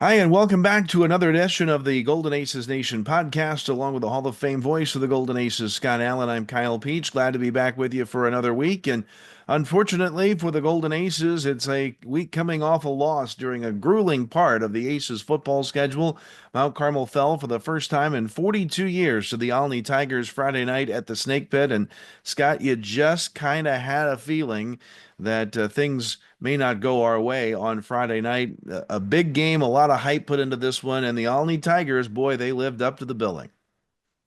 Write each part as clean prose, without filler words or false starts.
Hi, and welcome back to another edition of the Golden Aces Nation podcast, along with the Hall of Fame voice of the Golden Aces, Scott Allen. I'm Kyle Peach. Glad to be back with you for another week. And unfortunately for the Golden Aces, it's a week coming off a loss during a grueling part of the Aces football schedule. Mount Carmel fell for the first time in 42 years to the Olney Tigers Friday night at the Snake Pit. And Scott, you just kind of had a feeling that things may not go our way on Friday night. A big game, a lot of hype put into this one, and the Olney Tigers, boy, they lived up to the billing.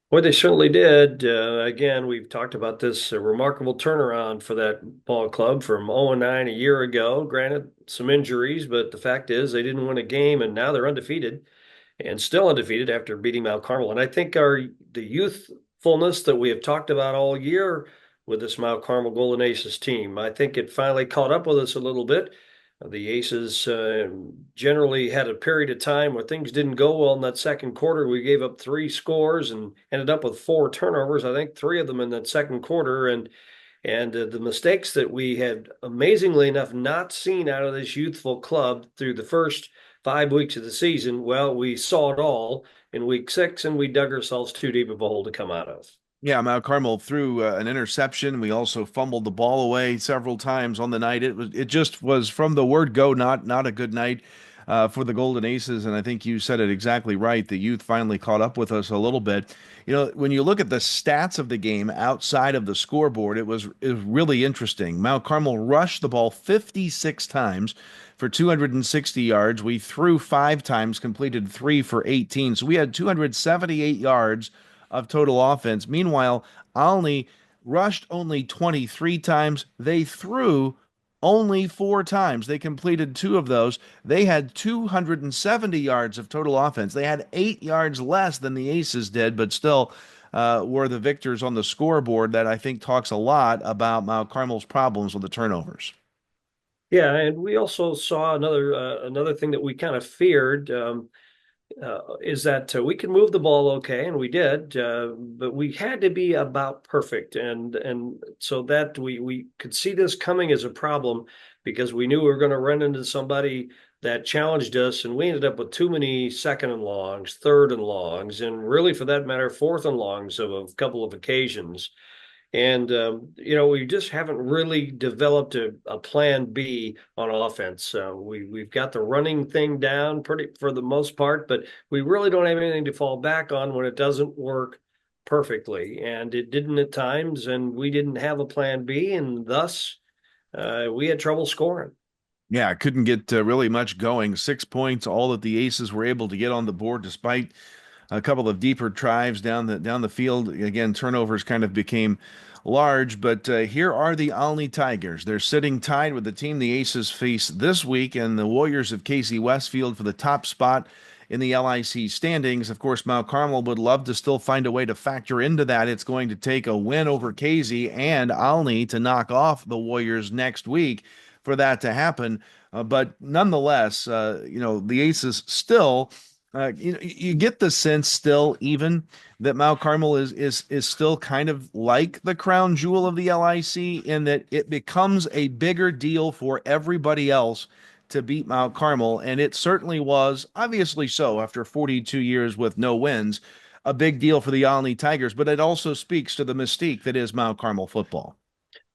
Well, they certainly did. Again, we've talked about this remarkable turnaround for that ball club from 0-9 a year ago. Granted, some injuries, but the fact is they didn't win a game, and now they're undefeated and still undefeated after beating Mount Carmel. And I think the youthfulness that we have talked about all year with this Mount Carmel Golden Aces team, I think it finally caught up with us a little bit. The Aces generally had a period of time where things didn't go well in that second quarter. We gave up three scores and ended up with four turnovers. I think three of them in that second quarter, and the mistakes that we had amazingly enough not seen out of this youthful club through the first 5 weeks of the season. Well, we saw it all in week six, and we dug ourselves too deep of a hole to come out of. Yeah, Mount Carmel threw an interception. We also fumbled the ball away several times on the night. It just was from the word go not a good night for the Golden Aces, and I think you said it exactly right. The youth finally caught up with us a little bit. You know, when you look at the stats of the game outside of the scoreboard, it was really interesting. Mount Carmel rushed the ball 56 times for 260 yards. We threw five times, completed three for 18. So we had 278 yards of total offense. Meanwhile, Olney rushed only 23 times. They threw only four times. They completed two of those. They had 270 yards of total offense. They had 8 yards less than the Aces did, but still were the victors on the scoreboard. That I think talks a lot about Mount Carmel's problems with the turnovers. Yeah, and we also saw another thing that we kind of feared. Is that we can move the ball okay, and we did, but we had to be about perfect, and so that we could see this coming as a problem because we knew we were going to run into somebody that challenged us, and we ended up with too many second and longs, third and longs, and really, for that matter, fourth and longs of a couple of occasions. And we just haven't really developed a plan B on offense. We've got the running thing down pretty for the most part, but we really don't have anything to fall back on when it doesn't work perfectly. And it didn't at times, and we didn't have a plan B, and thus we had trouble scoring. Yeah, couldn't get really much going. 6 points, all that the Aces were able to get on the board, despite a couple of deeper drives down the field. Again, turnovers kind of became large, but here are the Olney Tigers. They're sitting tied with the team the Aces face this week, and the Warriors of Casey Westfield for the top spot in the LIC standings. Of course, Mount Carmel would love to still find a way to factor into that. It's going to take a win over Casey and Olney to knock off the Warriors next week for that to happen. But nonetheless, the Aces still you get the sense still even that Mount Carmel is still kind of like the crown jewel of the LIC in that it becomes a bigger deal for everybody else to beat Mount Carmel, and it certainly was, obviously so, after 42 years with no wins, a big deal for the Olney Tigers, but it also speaks to the mystique that is Mount Carmel football.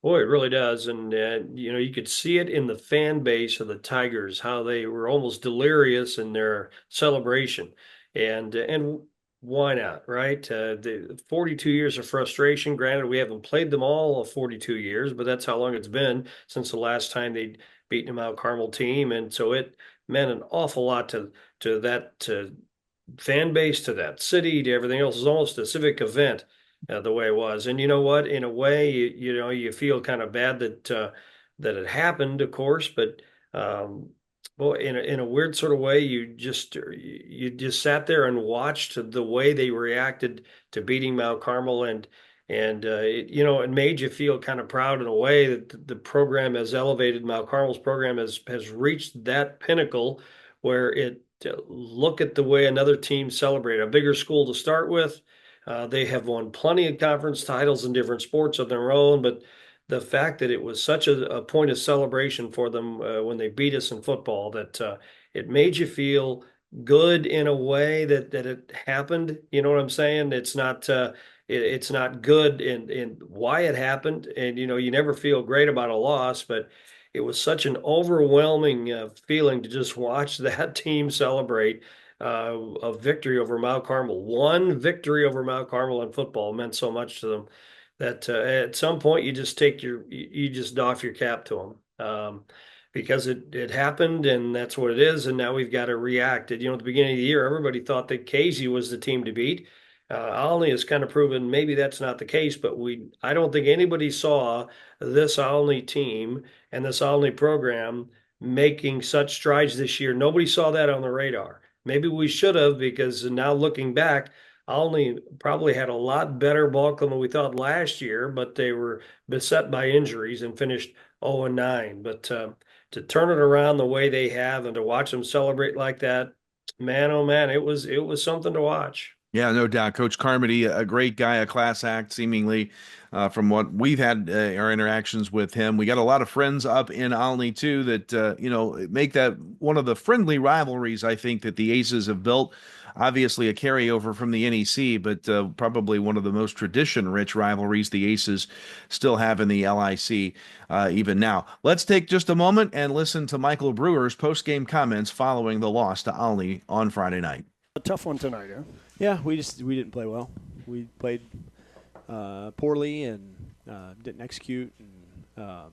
Boy, it really does. And, you could see it in the fan base of the Tigers, how they were almost delirious in their celebration. And why not, right? The 42 years of frustration. Granted, we haven't played them all of 42 years, but that's how long it's been since the last time they'd beaten a Mount Carmel team. And so it meant an awful lot to that to fan base, to that city, to everything else. It's almost a civic event the way it was. And you know what? In a way, you feel kind of bad that it happened, of course, but well, in a weird sort of way, you just sat there and watched the way they reacted to beating Mount Carmel, and it made you feel kind of proud in a way that the program has elevated. Mount Carmel's program has reached that pinnacle where it look at the way another team celebrated. A bigger school to start with, they have won plenty of conference titles in different sports of their own, but the fact that it was such a point of celebration for them when they beat us in football that it made you feel good in a way that it happened. You know what I'm saying? It's not good in why it happened, and you never feel great about a loss, but it was such an overwhelming feeling to just watch that team celebrate a victory over Mount Carmel. One victory over Mount Carmel in football meant so much to them that at some point you just doff your cap to them. Because it happened and that's what it is. And now we've got to react. At the beginning of the year, everybody thought that Casey was the team to beat. Olney has kind of proven maybe that's not the case, but I don't think anybody saw this Olney team and this Olney program making such strides this year. Nobody saw that on the radar. Maybe we should have, because now looking back, Olney probably had a lot better ball club than we thought last year, but they were beset by injuries and finished 0-9. But to turn it around the way they have and to watch them celebrate like that, man, oh man, it was something to watch. Yeah, no doubt. Coach Carmody, a great guy, a class act, seemingly, from what we've had our interactions with him. We got a lot of friends up in Olney too that make that one of the friendly rivalries I think that the Aces have built. Obviously, a carryover from the NEC, but probably one of the most tradition-rich rivalries the Aces still have in the LIC even now. Let's take just a moment and listen to Michael Brewer's post-game comments following the loss to Olney on Friday night. A tough one tonight, huh? Yeah, we didn't play well. We played poorly and didn't execute. And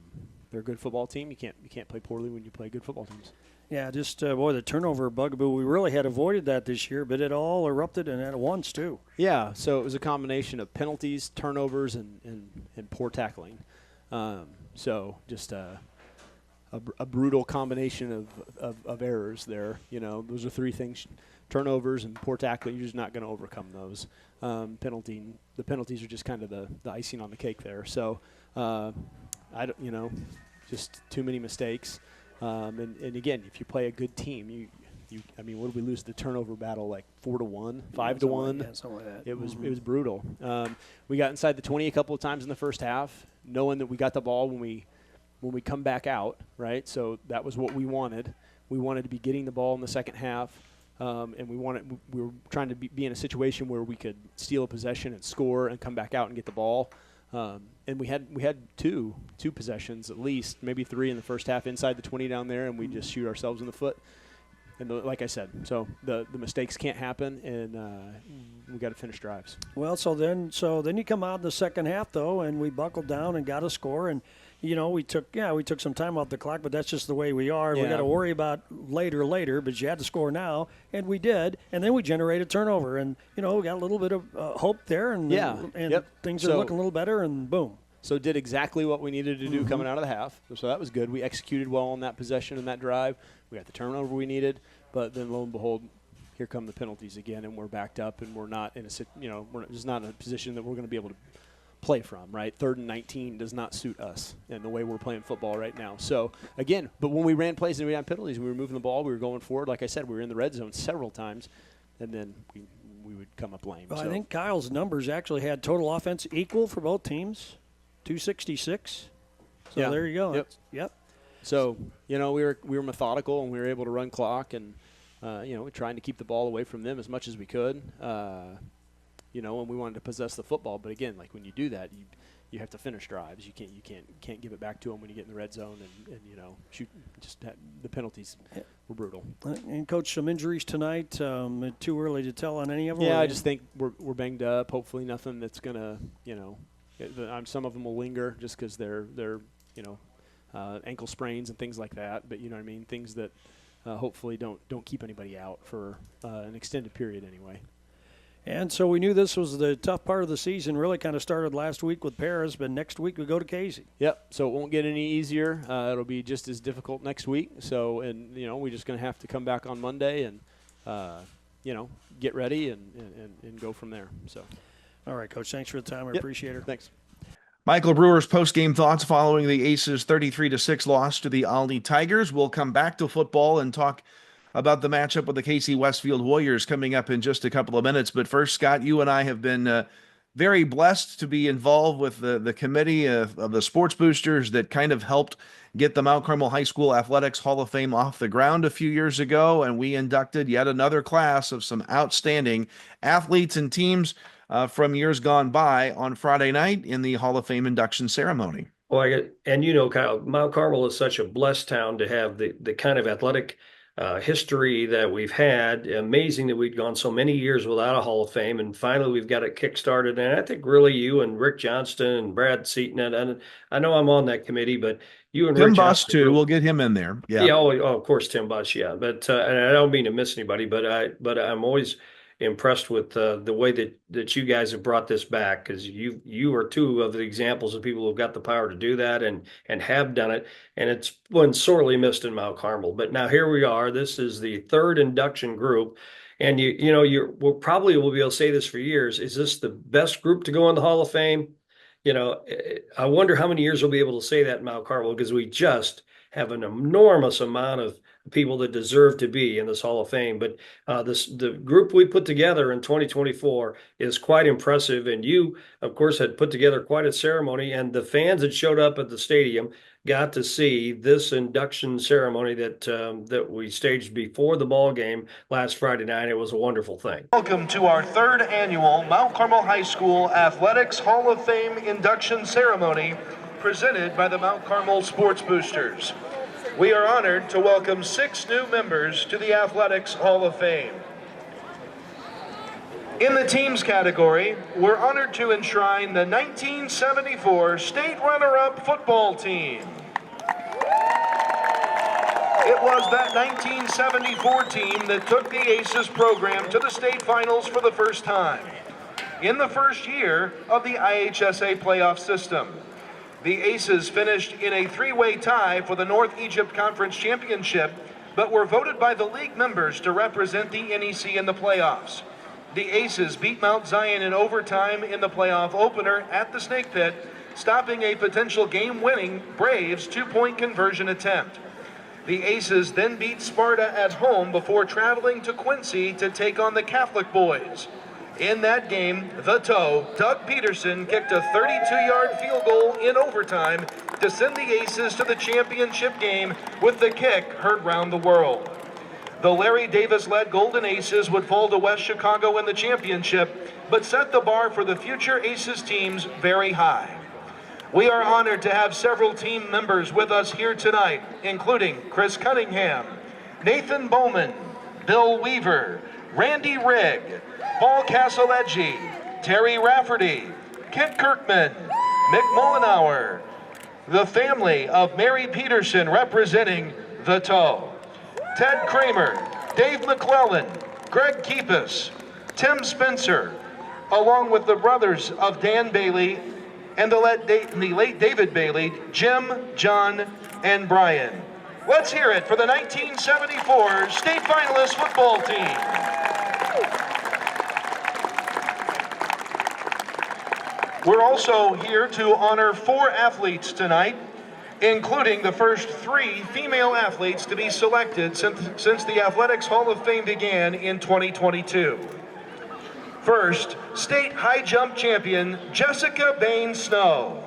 they're a good football team. You can't play poorly when you play good football teams. Yeah, just boy, the turnover bugaboo. We really had avoided that this year, but it all erupted and at once too. Yeah, so it was a combination of penalties, turnovers, and poor tackling. So just a brutal combination of errors there. Those are three things: turnovers and poor tackling. You're just not going to overcome those. The penalties are just kind of the icing on the cake there. So just too many mistakes. And again, if you play a good team, what did we lose the turnover battle, like 4-1, 5-1? Yeah, something like that. It was brutal. We got inside the 20 a couple of times in the first half, knowing that we got the ball when we come back out, right? So that was what we wanted. We wanted to be getting the ball in the second half, and we were trying to be in a situation where we could steal a possession and score and come back out and get the ball. And we had two possessions at least, maybe three in the first half inside the 20 down there, and we just shoot ourselves in the foot. And like I said, so the mistakes can't happen, and we got to finish drives. Well, so then you come out in the second half though, and we buckled down and got a score, and we took some time off the clock, but that's just the way we are. Yeah. We got to worry about later, but you had to score now, and we did, and then we generated turnover, and we got a little bit of hope there, and things are looking a little better, and boom. So did exactly what we needed to do coming out of the half. So that was good. We executed well on that possession and that drive. We got the turnover we needed, but then lo and behold, here come the penalties again, and we're backed up, and we're not in we're just not in a position that we're going to be able to play from, right? 3rd and 19 does not suit us and the way we're playing football right now. So again, but when we ran plays and we had penalties, we were moving the ball, we were going forward. Like I said, we were in the red zone several times, and then we would come up lame. Well, so I think Kyle's numbers actually had total offense equal for both teams. 266. So there you go. Yep. So we were methodical, and we were able to run clock, and trying to keep the ball away from them as much as we could. And we wanted to possess the football, but again, like when you do that, you have to finish drives. You can't give it back to them when you get in the red zone, and shoot. The penalties were brutal. And coach, some injuries tonight. Too early to tell on any of them. Yeah, I just think we're banged up. Hopefully, nothing that's gonna some of them will linger just because they're ankle sprains and things like that. But things that hopefully don't keep anybody out for an extended period anyway. And so we knew this was the tough part of the season. Really kind of started last week with Paris, but next week we go to Casey. Yep. So it won't get any easier. It'll be just as difficult next week. So we're just going to have to come back on Monday and get ready and go from there. So. All right, Coach. Thanks for the time. I appreciate it. Thanks. Michael Brewer's post-game thoughts following the Aces' 33-6 loss to the Olney Tigers. We'll come back to football and talk about the matchup with the Casey Westfield Warriors coming up in just a couple of minutes. But first, Scott, you and I have been very blessed to be involved with the committee of the sports boosters that kind of helped get the Mount Carmel High School Athletics Hall of Fame off the ground a few years ago, and we inducted yet another class of some outstanding athletes and teams from years gone by on Friday night in the Hall of Fame induction ceremony. Well, and Kyle, Mount Carmel is such a blessed town to have the kind of athletic history that we've had. Amazing that we'd gone so many years without a Hall of Fame, and finally we've got it kickstarted. And I think really you and Rick Johnston and Brad Seaton, and I know I'm on that committee, but you and Tim Rick Buss Johnston, too. We'll get him in there. Yeah. Yeah, of course, Tim Buss, yeah. But and I don't mean to miss anybody, but I'm always impressed with the way that you guys have brought this back, because you are two of the examples of people who've got the power to do that and have done it, and it's been sorely missed in Mount Carmel. But now here we are. This is the third induction group, and we'll probably will be able to say this for years. Is this the best group to go in the Hall of Fame? I wonder how many years we'll be able to say that in Mount Carmel, because we just have an enormous amount of people that deserve to be in this Hall of Fame. But the group we put together in 2024 is quite impressive. And you, of course, had put together quite a ceremony, and the fans that showed up at the stadium got to see this induction ceremony that we staged before the ball game last Friday night. It was a wonderful thing. Welcome to our third annual Mount Carmel High School Athletics Hall of Fame induction ceremony, presented by the Mount Carmel Sports Boosters. We are honored to welcome 6 new members to the Athletics Hall of Fame. In the teams category, we're honored to enshrine the 1974 state runner-up football team. It was that 1974 team that took the Aces program to the state finals for the first time, in the first year of the IHSA playoff system. The Aces finished in a 3-way tie for the North Egypt Conference Championship, but were voted by the league members to represent the NEC in the playoffs. The Aces beat Mount Zion in overtime in the playoff opener at the Snake Pit, stopping a potential game-winning Braves 2-point conversion attempt. The Aces then beat Sparta at home before traveling to Quincy to take on the Catholic boys. In that game, the Toe, Doug Peterson, kicked a 32-yard field goal in overtime to send the Aces to the championship game, with the kick heard round the world. The Larry Davis-led Golden Aces would fall to West Chicago in the championship, but set the bar for the future Aces teams very high. We are honored to have several team members with us here tonight, including Chris Cunningham, Nathan Bowman, Bill Weaver, Randy Rigg, Paul Casaleggi, Terry Rafferty, Kent Kirkman, Mick Mullenauer, the family of Mary Peterson representing the Toe, Ted Kramer, Dave McClellan, Greg Keepus, Tim Spencer, along with the brothers of Dan Bailey and the late David Bailey, Jim, John, and Brian. Let's hear it for the 1974 state finalist football team. We're also here to honor 4 athletes tonight, including the first 3 female athletes to be selected since the Athletics Hall of Fame began in 2022. First, state high jump champion Jessica Bain Snow.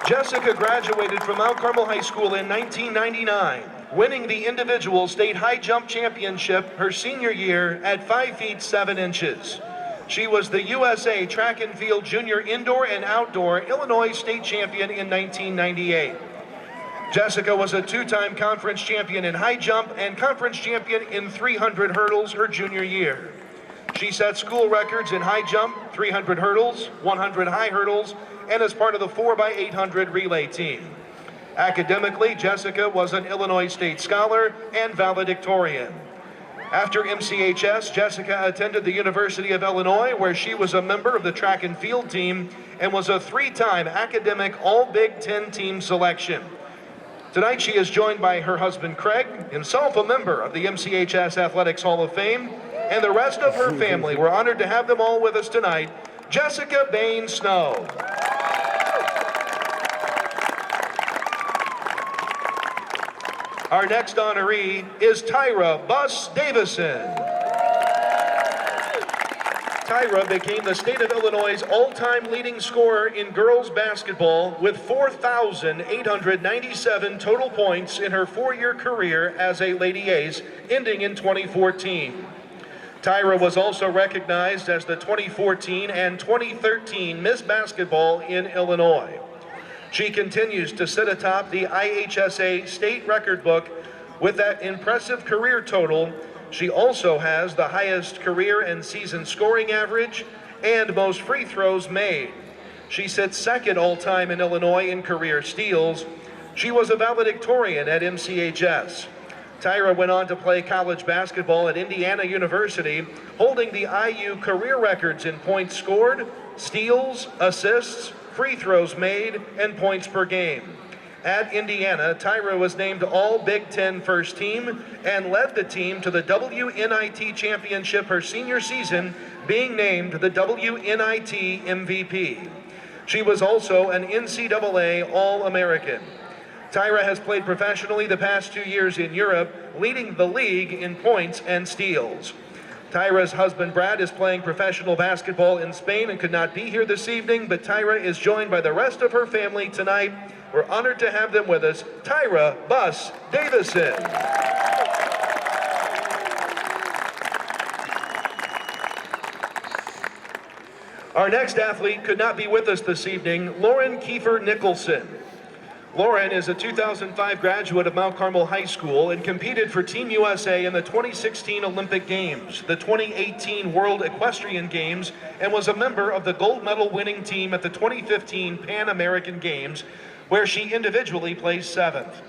Jessica graduated from Mount Carmel High School in 1999, winning the individual state high jump championship her senior year at 5 feet 7 inches. She was the USA Track and Field Junior Indoor and Outdoor Illinois State Champion in 1998. Jessica was a 2-time conference champion in high jump and conference champion in 300 hurdles her junior year. She set school records in high jump, 300 hurdles, 100 high hurdles, and as part of the 4x800 relay team. Academically, Jessica was an Illinois State Scholar and valedictorian. After MCHS, Jessica attended the University of Illinois, where she was a member of the track and field team and was a 3-time academic All-Big Ten team selection. Tonight she is joined by her husband Craig, himself a member of the MCHS Athletics Hall of Fame, and the rest of her family. We're honored to have them all with us tonight. Jessica Bain Snow. Our next honoree is Tyra Buss Davison. Tyra became the state of Illinois' all-time leading scorer in girls basketball with 4,897 total points in her 4-year career as a Lady Ace, ending in 2014. Tyra was also recognized as the 2014 and 2013 Miss Basketball in Illinois. She continues to sit atop the IHSA state record book with that impressive career total. She also has the highest career and season scoring average and most free throws made. She sits second all-time in Illinois in career steals. She was a valedictorian at MCHS. Tyra went on to play college basketball at Indiana University, holding the IU career records in points scored, steals, assists, free throws made, and points per game. At Indiana, Tyra was named All Big Ten First Team and led the team to the WNIT Championship her senior season, being named the WNIT MVP. She was also an NCAA All-American. Tyra has played professionally the past 2 years in Europe, leading the league in points and steals. Tyra's husband Brad is playing professional basketball in Spain and could not be here this evening, but Tyra is joined by the rest of her family tonight. We're honored to have them with us. Tyra Buss Davison. Our next athlete could not be with us this evening, Lauren Kiefer Nicholson. Lauren is a 2005 graduate of Mount Carmel High School and competed for Team USA in the 2016 Olympic Games, the 2018 World Equestrian Games, and was a member of the gold medal winning team at the 2015 Pan American Games, where she individually placed 7th.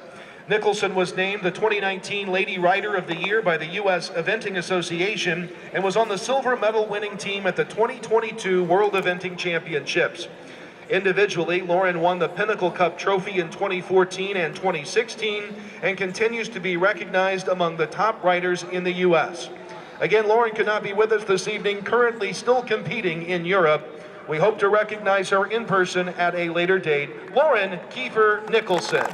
Nicholson was named the 2019 Lady Rider of the Year by the U.S. Eventing Association and was on the silver medal winning team at the 2022 World Eventing Championships. Individually, Lauren won the Pinnacle Cup trophy in 2014 and 2016 and continues to be recognized among the top riders in the U.S. Again, Lauren could not be with us this evening, currently still competing in Europe. We hope to recognize her in person at a later date. Lauren Kiefer Nicholson.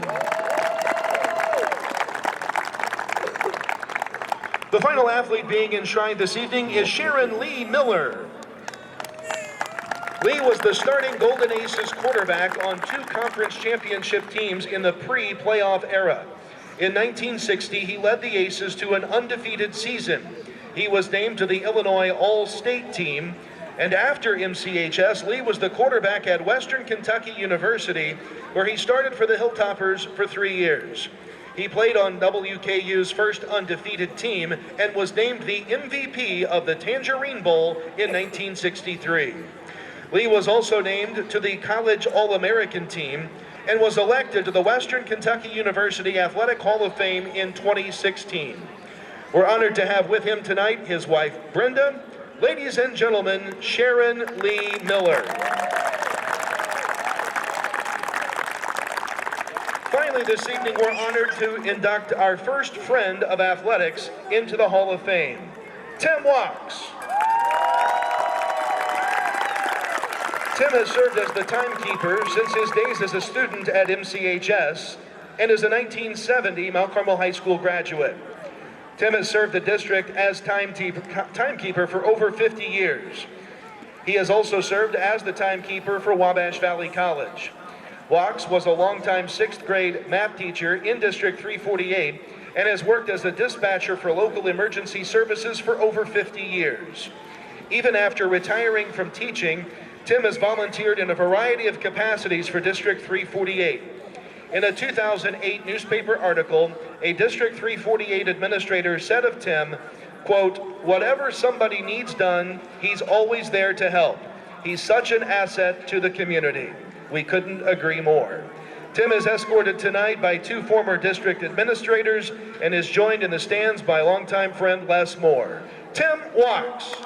The final athlete being enshrined this evening is Sharon Lee Miller. Lee was the starting Golden Aces quarterback on 2 conference championship teams in the pre-playoff era. In 1960, he led the Aces to an undefeated season. He was named to the Illinois All-State team, and after MCHS, Lee was the quarterback at Western Kentucky University, where he started for the Hilltoppers for 3 years. He played on WKU's first undefeated team and was named the MVP of the Tangerine Bowl in 1963. Lee was also named to the College All-American team and was elected to the Western Kentucky University Athletic Hall of Fame in 2016. We're honored to have with him tonight his wife, Brenda. Ladies and gentlemen, Sharon Lee Miller. Finally, this evening, we're honored to induct our first friend of athletics into the Hall of Fame, Tim Wachs. Tim has served as the timekeeper since his days as a student at MCHS and is a 1970 Mount Carmel High School graduate. Tim has served the district as timekeeper for over 50 years. He has also served as the timekeeper for Wabash Valley College. Wachs was a longtime 6th grade math teacher in District 348 and has worked as a dispatcher for local emergency services for over 50 years. Even after retiring from teaching, Tim has volunteered in a variety of capacities for District 348. In a 2008 newspaper article, a District 348 administrator said of Tim, quote, "Whatever somebody needs done, he's always there to help. He's such an asset to the community." We couldn't agree more. Tim is escorted tonight by 2 former district administrators and is joined in the stands by longtime friend Les Moore. Tim Wachs.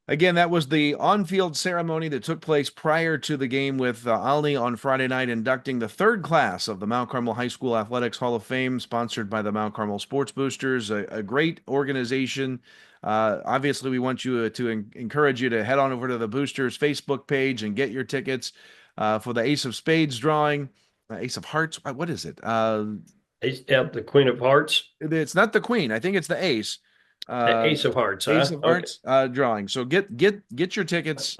Again, that was the on-field ceremony that took place prior to the game with Olney on Friday night, inducting the 3rd class of the Mount Carmel High School Athletics Hall of Fame, sponsored by the Mount Carmel Sports Boosters, a great organization. Obviously, we want you to encourage you to head on over to the Boosters Facebook page and get your tickets for the Ace of Spades drawing, Ace of Hearts. What is it? The Queen of Hearts. It's not the Queen. I think it's the Ace. The Ace of Hearts, Ace huh? of Okay. Hearts drawing. So get your tickets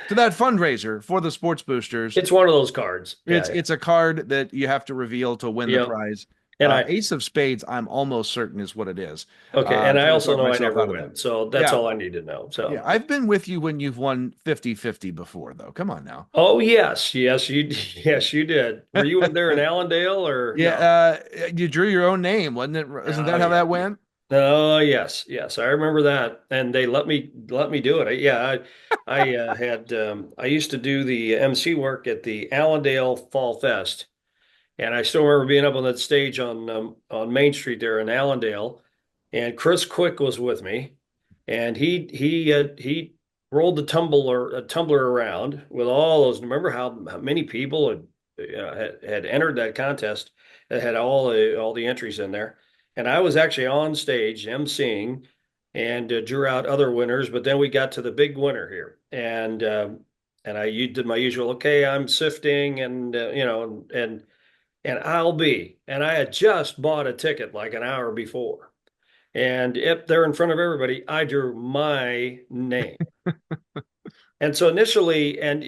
to that fundraiser for the Sports Boosters. It's one of those cards. It's Yeah. it's a card that you have to reveal to win the Yep. prize. And I Ace of Spades, I'm almost certain is what it is. Okay, and I Trying to also talk know I myself never out of that. win. So that's Yeah, all I need to know. yeah. So I've been with you when you've won 50-50 before, though. Come on now. oh yes, yes, you yes, you did. Were you there in Allendale or no? Yeah, you drew your own name, wasn't it? Isn't Oh that how yeah. that went? Oh yes, yes, I remember that. And they let me do it. I used to do the MC work at the Allendale Fall Fest. And I still remember being up on that stage on Main Street there in Allendale, and Chris Quick was with me, and he rolled the tumbler around with all those. Remember how many people had entered that contest? That had all the entries in there, and I was actually on stage emceeing and drew out other winners. But then we got to the big winner here, and I did my usual. Okay, I'm sifting, and and I had just bought a ticket like an hour before. And if they're in front of everybody, I drew my name. And so initially, and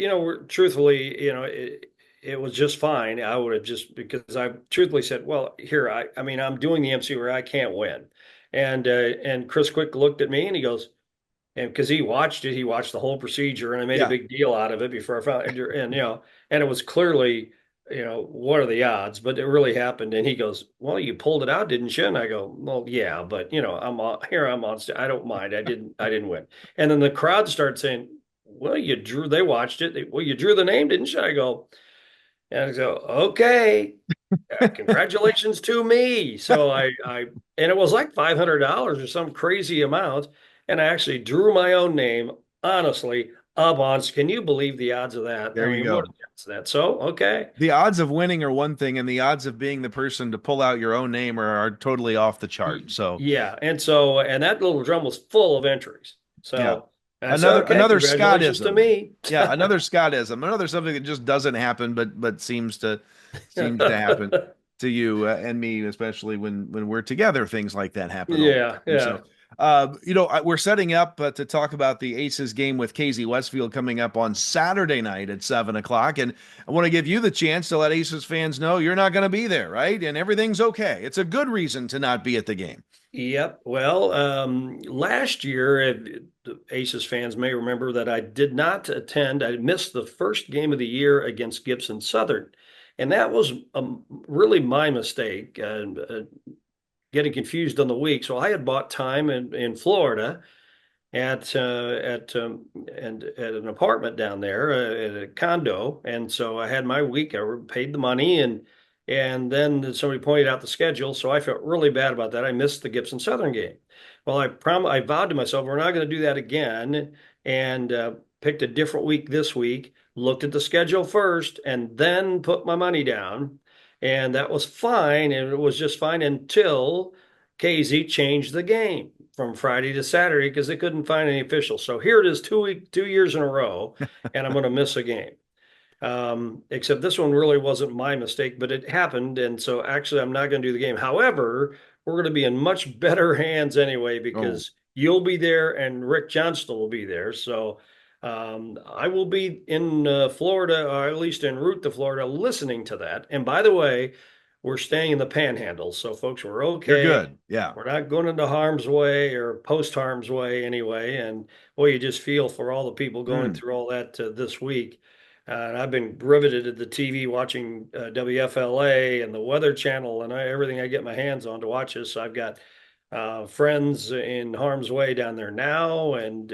truthfully, it was just fine. I would have just because I truthfully said, well, here, I mean, I'm doing the MC where I can't win. And Chris Quick looked at me and he goes, and because he watched it, he watched the whole procedure, and I made a Yeah, big deal out of it before I found it, and it was clearly, what are the odds? But it really happened, and he goes, "Well, you pulled it out, didn't you?" And I go, "Well, yeah, but I'm on here, I'm on stage. I don't mind. I didn't win." And then the crowd started saying, "Well, you drew." They watched it. Well, you drew the name, didn't you? I go, and I go, "Okay." Congratulations to me. So and it was like $500 or some crazy amount. And I actually drew my own name, honestly, up on. Can you believe the odds of that? there I you mean, what are go. the odds of that? So, okay. The odds of winning are one thing, and the odds of being the person to pull out your own name are totally off the chart. So, Yeah. And that little drum was full of entries. yeah. So and I said, Another okay, another congratulations to Scottism. me. Yeah, another Scottism. Another something that just doesn't happen, but seems to happen to you and me, especially when we're together. Things like that happen all Yeah. the time. Yeah. So, we're setting up to talk about the Aces game with Casey Westfield coming up on Saturday night at 7 o'clock, and I want to give you the chance to let Aces fans know you're not going to be there, right? And everything's okay. It's a good reason to not be at the game. Yep. Well, last year, the Aces fans may remember that I did not attend. I missed the first game of the year against Gibson Southern, and that was really my mistake, getting confused on the week. So I had bought time in Florida at an apartment down there, at a condo, and so I had my week. I paid the money, and then somebody pointed out the schedule, so I felt really bad about that. I missed the Gibson Southern game. Well, I vowed to myself we're not going to do that again, and picked a different week this week. Looked at the schedule first, and then put my money down, and that was fine, and it was just fine until KZ changed the game from Friday to Saturday because they couldn't find any officials. So here it is, 2 years in a row, and I'm going to miss a game. Except this one really wasn't my mistake, but it happened, and so actually I'm not going to do the game. However, we're going to be in much better hands anyway Oh, because you'll be there and Rick Johnston will be there. So I will be in Florida, or at least en route to Florida, listening to that. And by the way, we're staying in the Panhandle, so folks, we're you're okay. good. Yeah. We're not going into harm's way or post harm's way anyway. And boy, you just feel for all the people going Hmm. through all that this week. And I've been riveted at the TV watching WFLA and the Weather Channel and everything I get my hands on to watch this. So I've got friends in harm's way down there now, and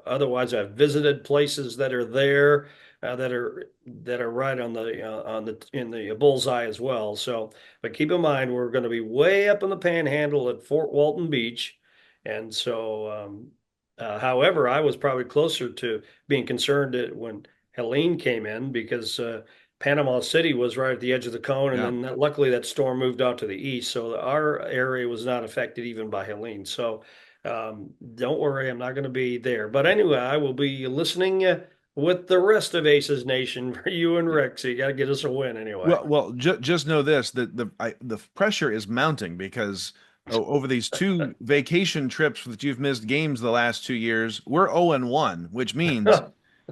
otherwise I've visited places that are there that are right on the in the bullseye as well. So, but keep in mind we're going to be way up in the Panhandle at Fort Walton Beach, and so however, I was probably closer to being concerned when Helene came in because Panama City was right at the edge of the cone, and Yeah. then luckily that storm moved out to the east, so our area was not affected even by Helene. So don't worry, I'm not going to be there. But anyway, I will be listening with the rest of Aces Nation for you and Rick. So you got to get us a win anyway. Well, just know this: that the pressure is mounting because over these two vacation trips that you've missed games the last 2 years, we're 0-1, which means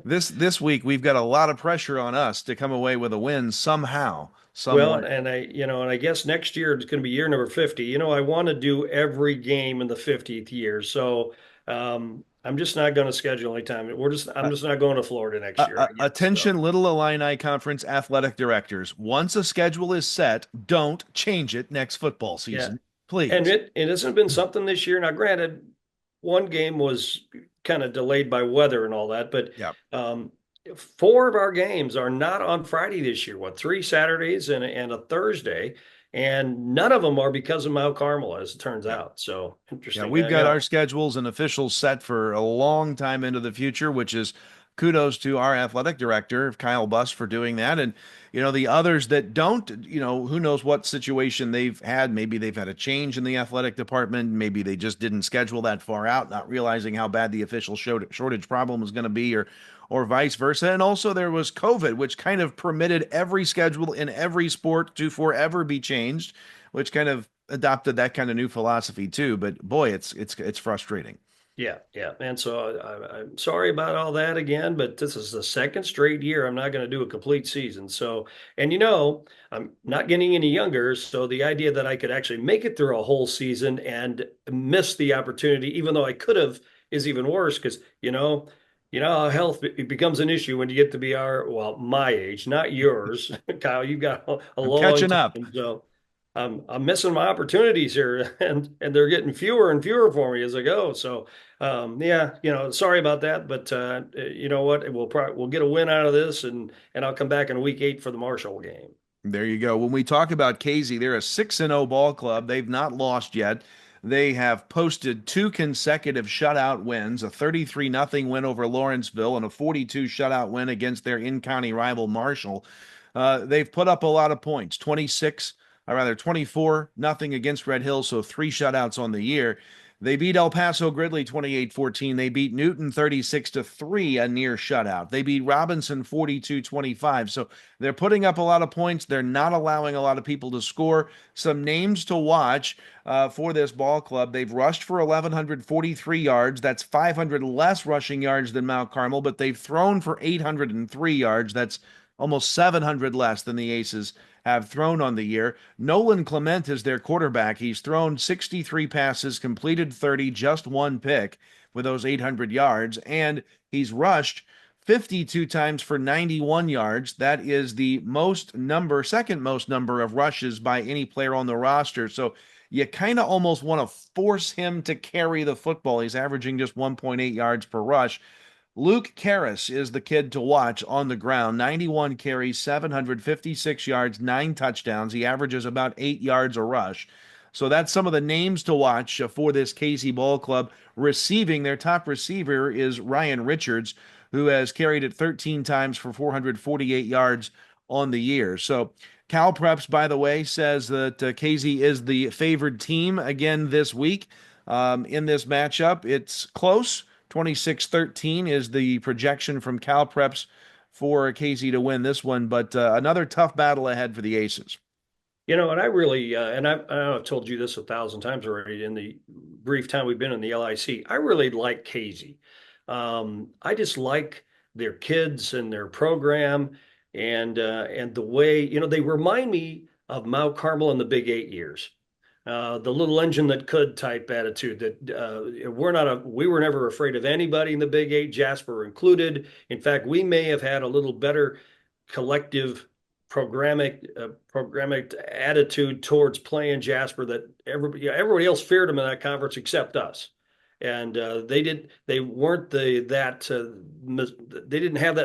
this week we've got a lot of pressure on us to come away with a win somehow, some Well, way. and I guess next year it's going to be year number 50. I want to do every game in the 50th year. So I'm just not going to schedule any time. I'm just not going to Florida next year, I guess. So, Attention, Little Illini Conference athletic directors. Once a schedule is set, don't change it next football yeah. season, And please. it hasn't been something this year. Now, granted, one game was kind of delayed by weather and all that, but Yeah. four of our games are not on Friday this year. What, three Saturdays and a Thursday, and none of them are because of Mount Carmel, as it turns Yeah. out. So Yeah, interesting. we've got Now, our schedules and officials set for a long time into the future, which is kudos to our athletic director, Kyle Buss, for doing that. And, the others that don't, who knows what situation they've had. Maybe they've had a change in the athletic department. Maybe they just didn't schedule that far out, not realizing how bad the official shortage problem was going to be, or vice versa. And also there was COVID, which kind of permitted every schedule in every sport to forever be changed, which kind of adopted that kind of new philosophy too. But boy, it's frustrating. yeah, yeah. And so I'm sorry about all that again, but this is the second straight year I'm not going to do a complete season. So, and I'm not getting any younger. So the idea that I could actually make it through a whole season and miss the opportunity, even though I could have, is even worse because, how health becomes an issue when you get to be my age, not yours, Kyle. You've got a I'm long catching up. time. So I'm missing my opportunities here, and they're getting fewer and fewer for me as I go. So yeah, sorry about that, but you know what? We'll get a win out of this, and I'll come back in week 8 for the Marshall game. There you go. When we talk about Casey, they're a 6-0 ball club. They've not lost yet. They have posted two consecutive shutout wins, a 33-0 win over Lawrenceville and a 42 shutout win against their in-county rival Marshall. They've put up a lot of points, 24-0 against Red Hill, so 3 shutouts on the year. They beat El Paso Gridley 28-14. They beat Newton 36-3, a near shutout. They beat Robinson 42-25. So they're putting up a lot of points. They're not allowing a lot of people to score. Some names to watch for this ball club. They've rushed for 1,143 yards. That's 500 less rushing yards than Mount Carmel, but they've thrown for 803 yards. That's almost 700 less than the Aces have thrown on the year. Nolan Clement is their quarterback. He's thrown 63 passes, completed 30, just one pick with those 800 yards, and he's rushed 52 times for 91 yards. That is the second most number of rushes by any player on the roster. So you kind of almost want to force him to carry the football. He's averaging just 1.8 yards per rush. Luke Karras is the kid to watch on the ground. 91 carries, 756 yards, 9 touchdowns. He averages about 8 yards a rush. So that's some of the names to watch for this Casey Ball Club. Receiving, their top receiver is Ryan Richards, who has carried it 13 times for 448 yards on the year. So Cal Preps, by the way, says that Casey is the favored team again this week in this matchup. It's close. 26-13 is the projection from Cal Preps for Casey to win this one, but another tough battle ahead for the Aces. And I really, I've told you this 1,000 times already in the brief time we've been in the LIC. I really like Casey. I just like their kids and their program, and the way they remind me of Mount Carmel in the Big 8 years. The little engine that could type attitude that we were never afraid of anybody in the Big 8, Jasper included. In fact, we may have had a little better collective programmatic attitude towards playing Jasper that everybody else feared them in that conference except us. And they didn't have that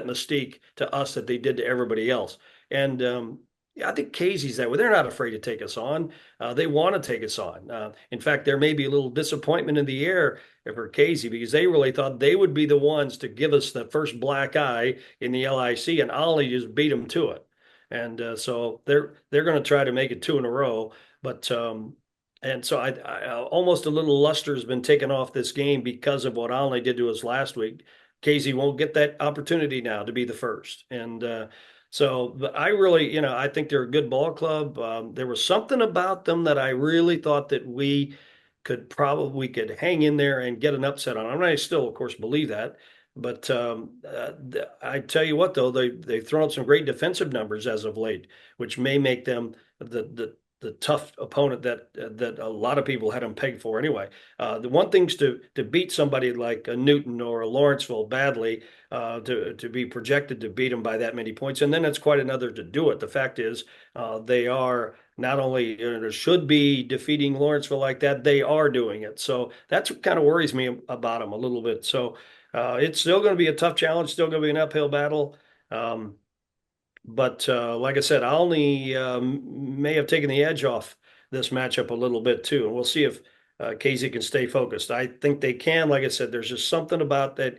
mystique to us that they did to everybody else. And yeah, I think Casey's that way. They're not afraid to take us on. They want to take us on. In fact, there may be a little disappointment in the air for Casey because they really thought they would be the ones to give us the first black eye in the LIC, and Olney just beat them to it. And so they're going to try to make it 2 in a row. But and so I almost a little luster has been taken off this game because of what Olney did to us last week. Casey won't get that opportunity now to be the first. And So I really, I think they're a good ball club. There was something about them that I really thought that we could hang in there and get an upset on. I still, of course, believe that. But I tell you what, though, they've thrown up some great defensive numbers as of late, which may make them the tough opponent that a lot of people had them pegged for anyway. The one thing's to beat somebody like a Newton or a Lawrenceville badly, to be projected to beat them by that many points, and then it's quite another to do it. The fact is, they are not only should be defeating Lawrenceville like that, they are doing it. So that's what kind of worries me about them a little bit. So it's still going to be a tough challenge, still going to be an uphill battle. But like I said, Olney may have taken the edge off this matchup a little bit too, and we'll see if Casey can stay focused. I think they can. Like I said, there's just something about that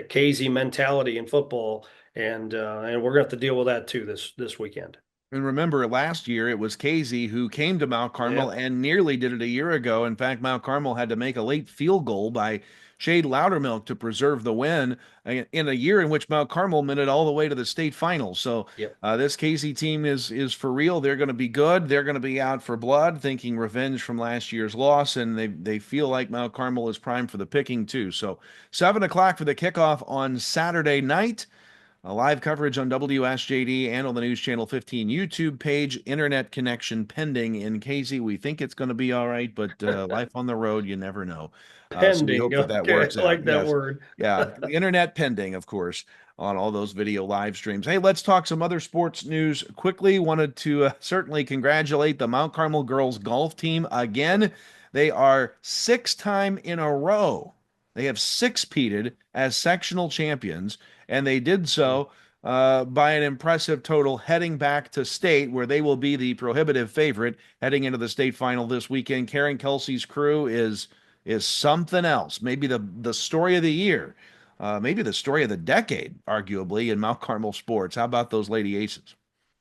Casey mentality in football, and we're going to have to deal with that too this weekend. And remember, last year it was Casey who came to Mount Carmel and nearly did it a year ago. In fact, Mount Carmel had to make a late field goal by Shade Loudermilk to preserve the win in a year in which Mount Carmel made it all the way to the state finals. So this Casey team is for real. They're going to be good. They're going to be out for blood, thinking revenge from last year's loss, and they feel like Mount Carmel is primed for the picking too. So 7 o'clock for the kickoff on Saturday night. Live coverage on WSJD and on the News Channel 15 YouTube page. Internet connection pending in Casey. We think it's going to be all right, but life on the road, you never know. So we Pending. hope that Okay, works I out. like that Yes. word. Yeah, the internet pending, of course, on all those video live streams. Hey, let's talk some other sports news quickly. Wanted to certainly congratulate the Mount Carmel girls golf team again. They are 6 time in a row. They have six-peated as sectional champions, and they did so by an impressive total, heading back to state, where they will be the prohibitive favorite heading into the state final this weekend. Karen Kelsey's crew is something else. Maybe the story of the year, maybe the story of the decade, arguably, in Mount Carmel sports. How about those Lady Aces?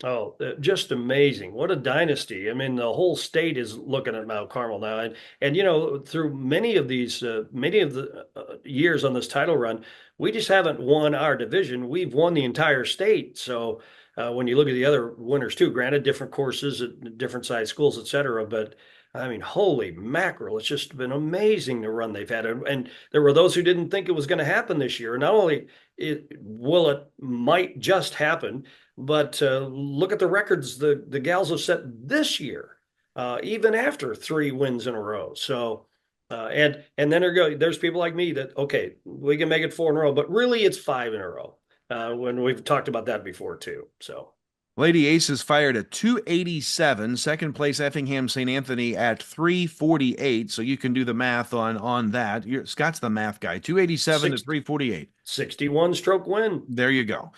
Oh, just amazing. What a dynasty. I mean, the whole state is looking at Mount Carmel now. And through many of the years on this title run, we just haven't won our division. We've won the entire state. So when you look at the other winners too, granted different courses at different size schools, et cetera, but I mean, holy mackerel, it's just been amazing the run they've had. And there were those who didn't think it was going to happen this year. Not only it might just happen, but look at the records the gals have set this year, even after 3 wins in a row. So, and then there's people like me that, okay, we can make it 4 in a row, but really it's 5 in a row. When we've talked about that before too. So. Lady Aces fired at 287. Second place, Effingham St. Anthony at 348. So you can do the math on that. Scott's the math guy. 287 to 348. 61-stroke win. There you go.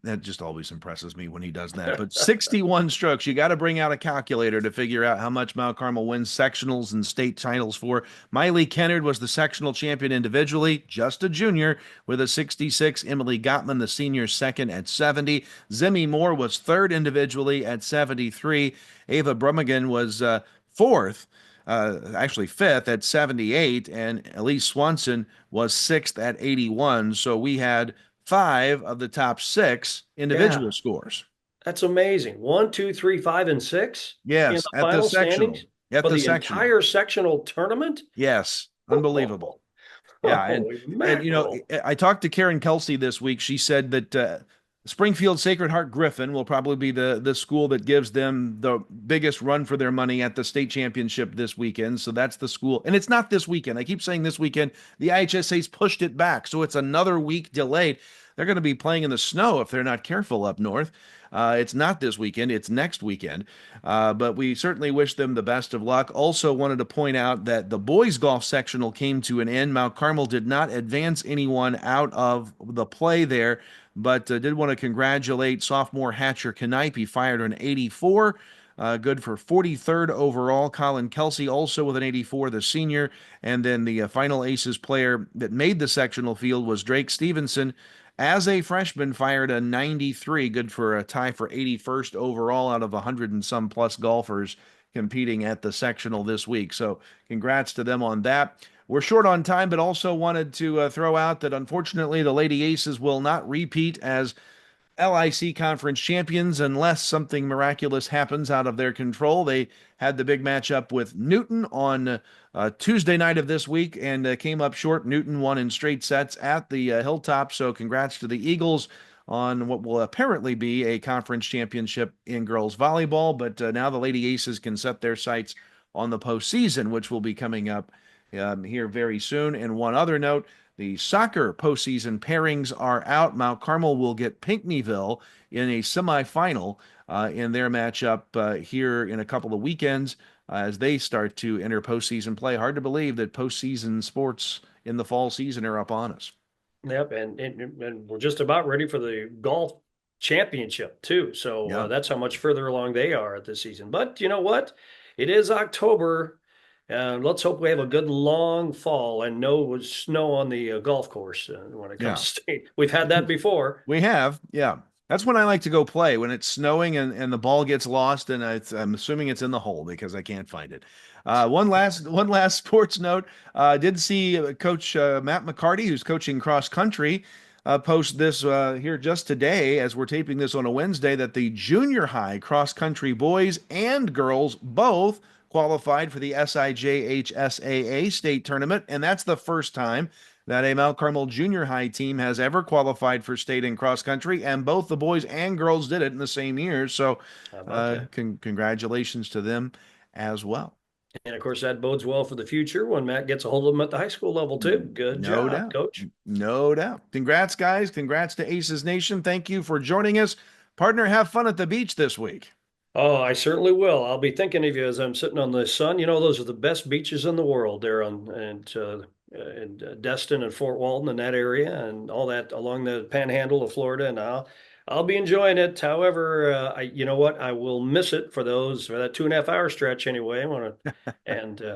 That just always impresses me when he does that. But 61 strokes, you got to bring out a calculator to figure out how much Mount Carmel wins sectionals and state titles for. Miley Kennard was the sectional champion individually, just a junior, with a 66. Emily Gottman, the senior, second at 70. Zimmy Moore was third individually at 73. Ava Brummagem was fourth. Actually fifth at 78, and Elise Swanson was sixth at 81. So we had 5 of the top 6 individual scores. That's amazing. 1, 2, 3, 5, and 6. Yes, in the final standings at for the entire sectional tournament. Yes, unbelievable. Yeah, and I talked to Karen Kelsey this week. She said that Springfield Sacred Heart Griffin will probably be the school that gives them the biggest run for their money at the state championship this weekend. So that's the school. And it's not this weekend. I keep saying this weekend. The IHSA's pushed it back. So it's another week delayed. They're going to be playing in the snow if they're not careful up north. It's not this weekend. It's next weekend. But we certainly wish them the best of luck. Also wanted to point out that the boys golf sectional came to an end. Mount Carmel did not advance anyone out of the play there, but did want to congratulate sophomore Hatcher Knipe. He fired an 84. Good for 43rd overall. Colin Kelsey also with an 84, the senior. And then the final Aces player that made the sectional field was Drake Stevenson. As a freshman, fired a 93, good for a tie for 81st overall out of 100 and some plus golfers competing at the sectional this week. So congrats to them on that. We're short on time, but also wanted to throw out that unfortunately the Lady Aces will not repeat as LIC conference champions, unless something miraculous happens out of their control. They had the big matchup with Newton on Tuesday night of this week and came up short. Newton won in straight sets at the Hilltop. So congrats to the Eagles on what will apparently be a conference championship in girls volleyball. But now the Lady Aces can set their sights on the postseason, which will be coming up here very soon. And one other note, the soccer postseason pairings are out. Mount Carmel will get Pinckneyville in a semifinal in their matchup here in a couple of weekends as they start to enter postseason play. Hard to believe that postseason sports in the fall season are up on us. Yep, and we're just about ready for the golf championship too. So Yeah. that's how much further along they are at this season. But you know what? It is October. Let's hope we have a good long fall and no snow on the golf course when it comes to state. We've had that before. We have, yeah. That's when I like to go play, when it's snowing and the ball gets lost, and I'm assuming it's in the hole because I can't find it. One last sports note. Did see Coach Matt McCarty, who's coaching cross country, post this here just today, as we're taping this on a Wednesday, that the junior high cross country boys and girls both qualified for the SIJHSAA state tournament, and that's the first time that a Mount Carmel junior high team has ever qualified for state in cross country, and both the boys and girls did it in the same year. So congratulations to them as well. And of course, that bodes well for the future when Matt gets a hold of them at the high school level too. Good No job, doubt. Coach. No doubt. Congrats, guys. Congrats to Aces Nation. Thank you for joining us. Partner, have fun at the beach this week. Oh, I certainly will. I'll be thinking of you as I'm sitting on the sun. You know, those are the best beaches in the world there in Destin and Fort Walton and that area and all that along the panhandle of Florida. And I'll be enjoying it. However, you know what? I will miss it for that 2.5 hour stretch anyway.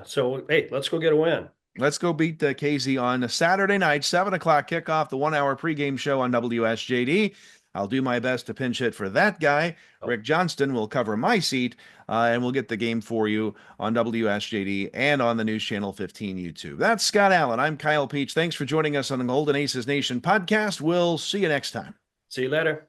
So, hey, let's go get a win. Let's go beat Casey on a Saturday night, 7 o'clock kickoff, the 1 hour pregame show on WSJD. I'll do my best to pinch hit for that guy. Rick Johnston will cover my seat, and we'll get the game for you on WSJD and on the News Channel 15 YouTube. That's Scott Allen. I'm Kyle Peach. Thanks for joining us on the Golden Aces Nation podcast. We'll see you next time. See you later.